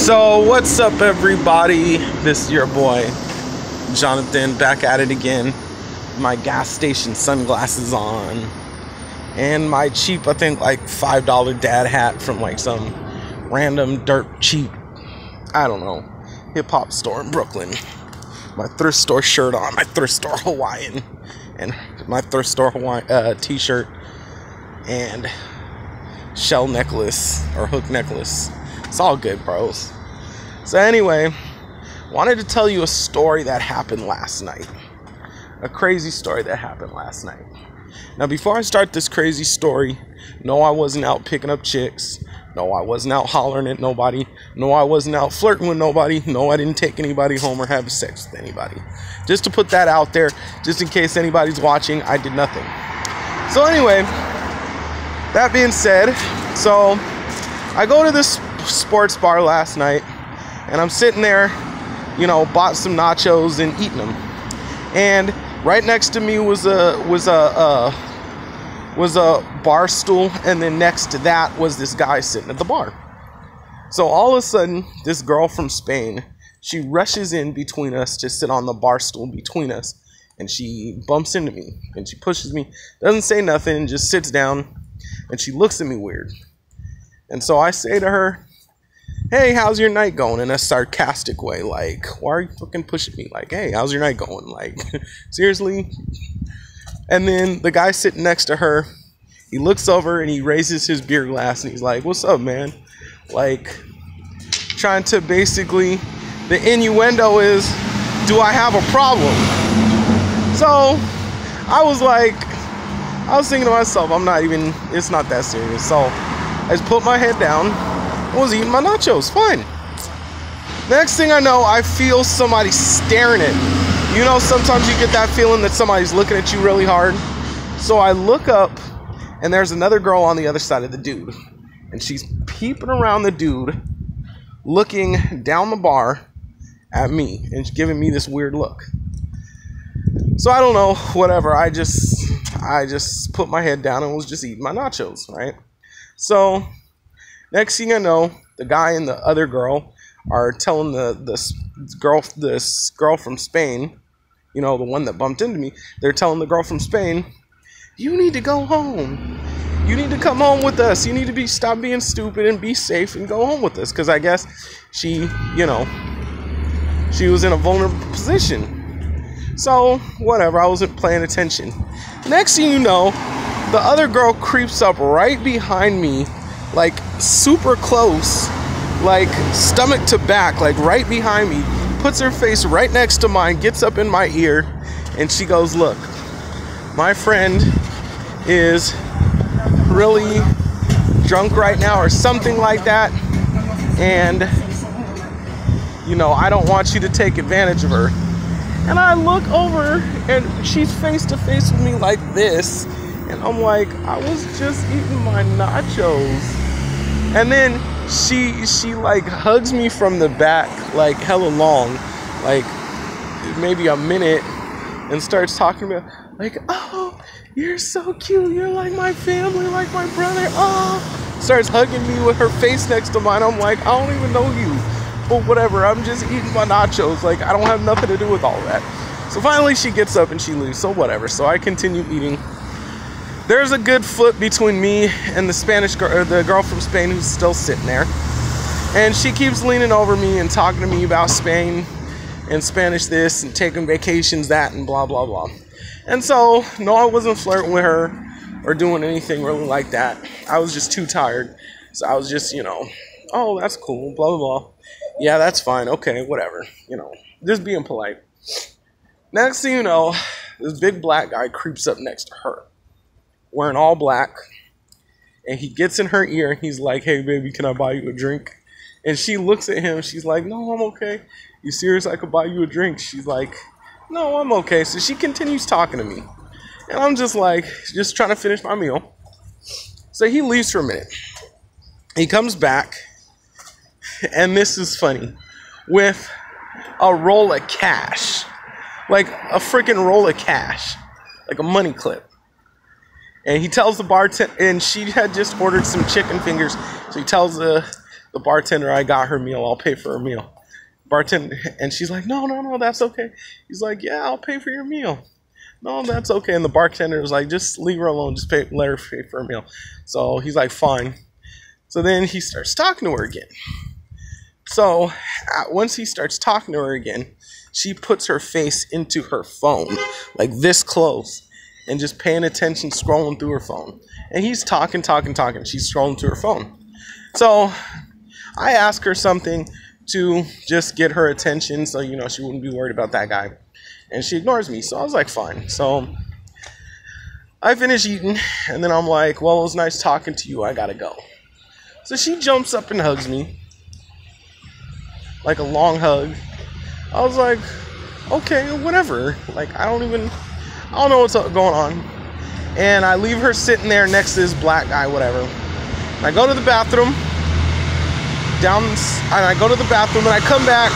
So what's up, everybody? This is your boy Jonathan, back at it again. My gas station sunglasses on and my cheap, I think like $5 dad hat from like some random dirt cheap, I don't know, hip-hop store in Brooklyn. My thrift store shirt on, my thrift store Hawaiian, and my thrift store Hawaiian t-shirt and shell necklace or hook necklace. It's all good, bros. So anyway, wanted to tell you a story that happened last night. A crazy story that happened last night. Now, before I start this crazy story, no, I wasn't out picking up chicks. No, I wasn't out hollering at nobody. No, I wasn't out flirting with nobody. No, I didn't take anybody home or have sex with anybody. Just to put that out there, just in case anybody's watching, I did nothing. So anyway, that being said, so I go to this sports bar last night, and I'm sitting there, you know, bought some nachos and eating them. And right next to me was a bar stool, and then next to that was this guy sitting at the bar. So all of a sudden, this girl from Spain, she rushes in between us to sit on the bar stool between us, and she bumps into me, and she pushes me, doesn't say nothing, just sits down, and she looks at me weird. And so I say to her, "Hey, how's your night going?" in a sarcastic way, like, "Why are you fucking pushing me? Like, hey, how's your night going? Like, seriously?" And then the guy sitting next to her, he looks over and he raises his beer glass and he's like, "What's up, man?" Like, trying to basically, the innuendo is, do I have a problem? So I was thinking to myself, it's not that serious. So I just put my head down. I was eating my nachos, fine. Next thing I know, I feel somebody staring at me. You know, sometimes you get that feeling that somebody's looking at you really hard. So I look up, and there's another girl on the other side of the dude. And she's peeping around the dude, looking down the bar at me, and giving me this weird look. So I don't know, whatever. I just put my head down and was just eating my nachos, right? So next thing I know, the guy and the other girl are telling this girl from Spain, you know, the one that bumped into me, they're telling the girl from Spain, "You need to go home. You need to come home with us. You need to stop being stupid and be safe and go home with us." Because I guess she, you know, she was in a vulnerable position. So, whatever, I wasn't paying attention. Next thing you know, the other girl creeps up right behind me, like super close, like stomach to back, like right behind me, puts her face right next to mine, gets up in my ear, and she goes, "Look, my friend is really drunk right now," or something like that, "and, you know, I don't want you to take advantage of her." And I look over, and she's face to face with me like this, and I'm like, I was just eating my nachos. And then she like hugs me from the back, like hella long, like maybe a minute, and starts talking about, like, "Oh, you're so cute. You're like my family, like my brother. Oh," starts hugging me with her face next to mine. I'm like, I don't even know you, but whatever. I'm just eating my nachos. Like, I don't have nothing to do with all that. So finally she gets up and she leaves. So whatever. So I continue eating. There's a good foot between me and the Spanish girl, or the girl from Spain, who's still sitting there. And she keeps leaning over me and talking to me about Spain and Spanish this and taking vacations that and blah, blah, blah. And so, no, I wasn't flirting with her or doing anything really like that. I was just too tired. So I was just, you know, "Oh, that's cool, blah, blah, blah. Yeah, that's fine. Okay, whatever. You know, just being polite." Next thing you know, this big black guy creeps up next to her, wearing all black, and he gets in her ear and he's like, "Hey baby, can I buy you a drink?" And she looks at him, she's like, "No, I'm okay." "You serious? I could buy you a drink?" She's like, "No, I'm okay." So she continues talking to me, and I'm just like, just trying to finish my meal. So he leaves for a minute. He comes back, and this is funny, with a roll of cash, like a freaking roll of cash, like a money clip. And he tells the bartender, and she had just ordered some chicken fingers, so he tells the the bartender, I got her meal. I'll pay for her meal. Bartender, and she's like, no, that's okay. He's like, yeah, I'll pay for your meal. No, that's okay. And the bartender was like, just leave her alone. Just let her pay for her meal. So he's like, fine. So then he starts talking to her again. So once he starts talking to her again, she puts her face into her phone, like this close, and just paying attention, scrolling through her phone. And he's talking. She's scrolling through her phone. So I ask her something to just get her attention so, you know, she wouldn't be worried about that guy. And she ignores me. So I was like, fine. So I finish eating, and then I'm like, well, it was nice talking to you. I gotta go. So she jumps up and hugs me, like a long hug. I was like, okay, whatever. Like, I don't know what's going on. And I leave her sitting there next to this black guy, whatever. And I go to the bathroom, and I go to the bathroom, and I come back,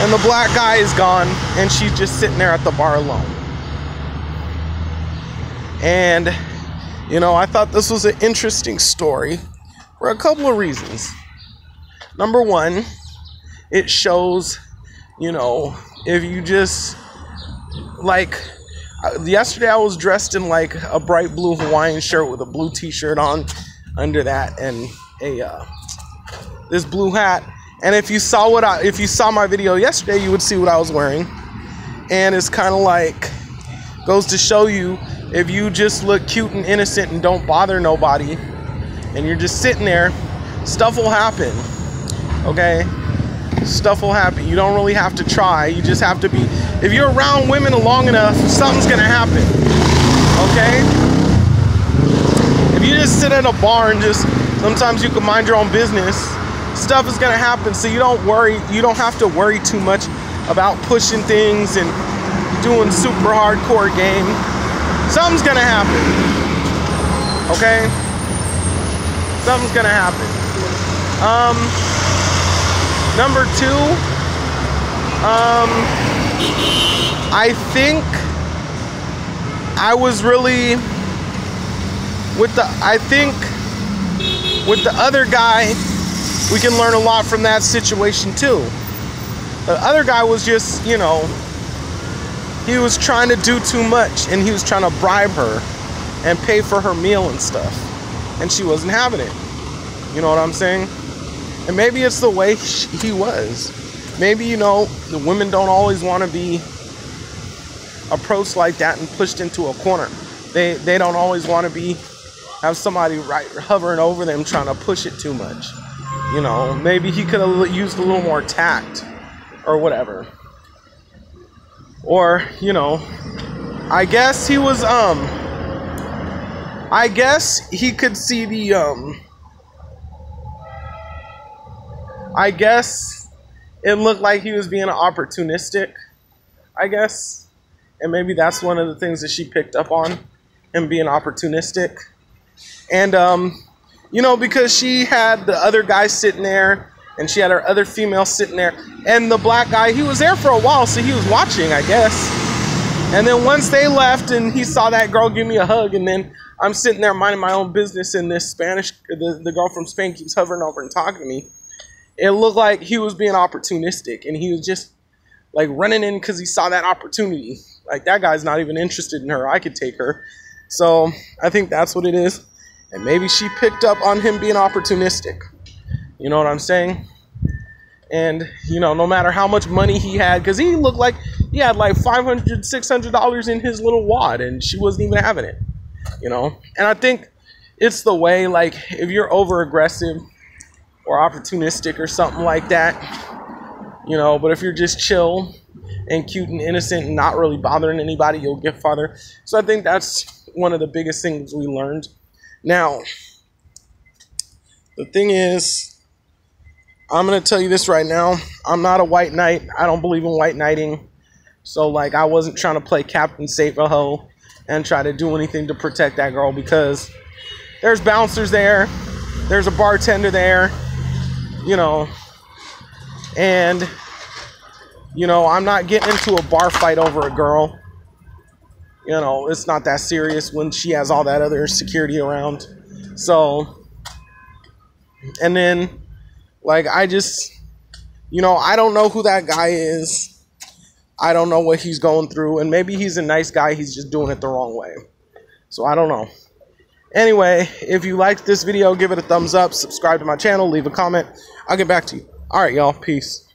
and the black guy is gone, and she's just sitting there at the bar alone. And, you know, I thought this was an interesting story for a couple of reasons. Number one, it shows, you know, if you just, like, yesterday I was dressed in like a bright blue Hawaiian shirt with a blue t-shirt on under that, and this blue hat. And if you saw my video yesterday, you would see what I was wearing. And it's kind of like, goes to show you, if you just look cute and innocent and don't bother nobody, and you're just sitting there, stuff will happen. Okay? Stuff will happen. You don't really have to try. You just have to be, if you're around women long enough, something's gonna happen. Okay? If you just sit at a bar and just, sometimes you can mind your own business, stuff is gonna happen. So you don't worry, you don't have to worry too much about pushing things and doing super hardcore game. Something's gonna happen. Okay? Something's gonna happen. Number two, I think I was really with the other guy, we can learn a lot from that situation too. The other guy was just, you know, he was trying to do too much, and he was trying to bribe her and pay for her meal and stuff, and she wasn't having it. You know what I'm saying? And maybe it's the way he was. Maybe, you know, the women don't always want to be approached like that and pushed into a corner. They don't always want to have somebody hovering over them trying to push it too much. You know, maybe he could have used a little more tact or whatever. Or, you know, I guess he was, I guess he could see the, I guess it looked like he was being opportunistic, I guess. And maybe that's one of the things that she picked up on, him being opportunistic. And, you know, because she had the other guy sitting there, and she had her other female sitting there, and the black guy, he was there for a while, so he was watching, I guess. And then once they left, and he saw that girl give me a hug, and then I'm sitting there minding my own business, and this the girl from Spain keeps hovering over and talking to me. It looked like he was being opportunistic, and he was just like running in because he saw that opportunity. Like, that guy's not even interested in her. I could take her. So I think that's what it is. And maybe she picked up on him being opportunistic. You know what I'm saying? And, you know, no matter how much money he had, because he looked like he had like $500, $600 in his little wad, and she wasn't even having it. You know? And I think it's the way, like, if you're over aggressive or opportunistic or something like that, you know, but if you're just chill and cute and innocent and not really bothering anybody, you'll get farther. So I think that's one of the biggest things we learned. Now, the thing is, I'm going to tell you this right now. I'm not a white knight. I don't believe in white knighting. So, like, I wasn't trying to play Captain Save a Ho and try to do anything to protect that girl, because there's bouncers there. There's a bartender there. You know, and, you know, I'm not getting into a bar fight over a girl. You know, it's not that serious when she has all that other security around. So, and then, Like, I just, you know, I don't know who that guy is. I don't know what he's going through. And maybe he's a nice guy. He's just doing it the wrong way. So I don't know. Anyway, if you liked this video, give it a thumbs up. Subscribe to my channel. Leave a comment. I'll get back to you. All right, y'all. Peace.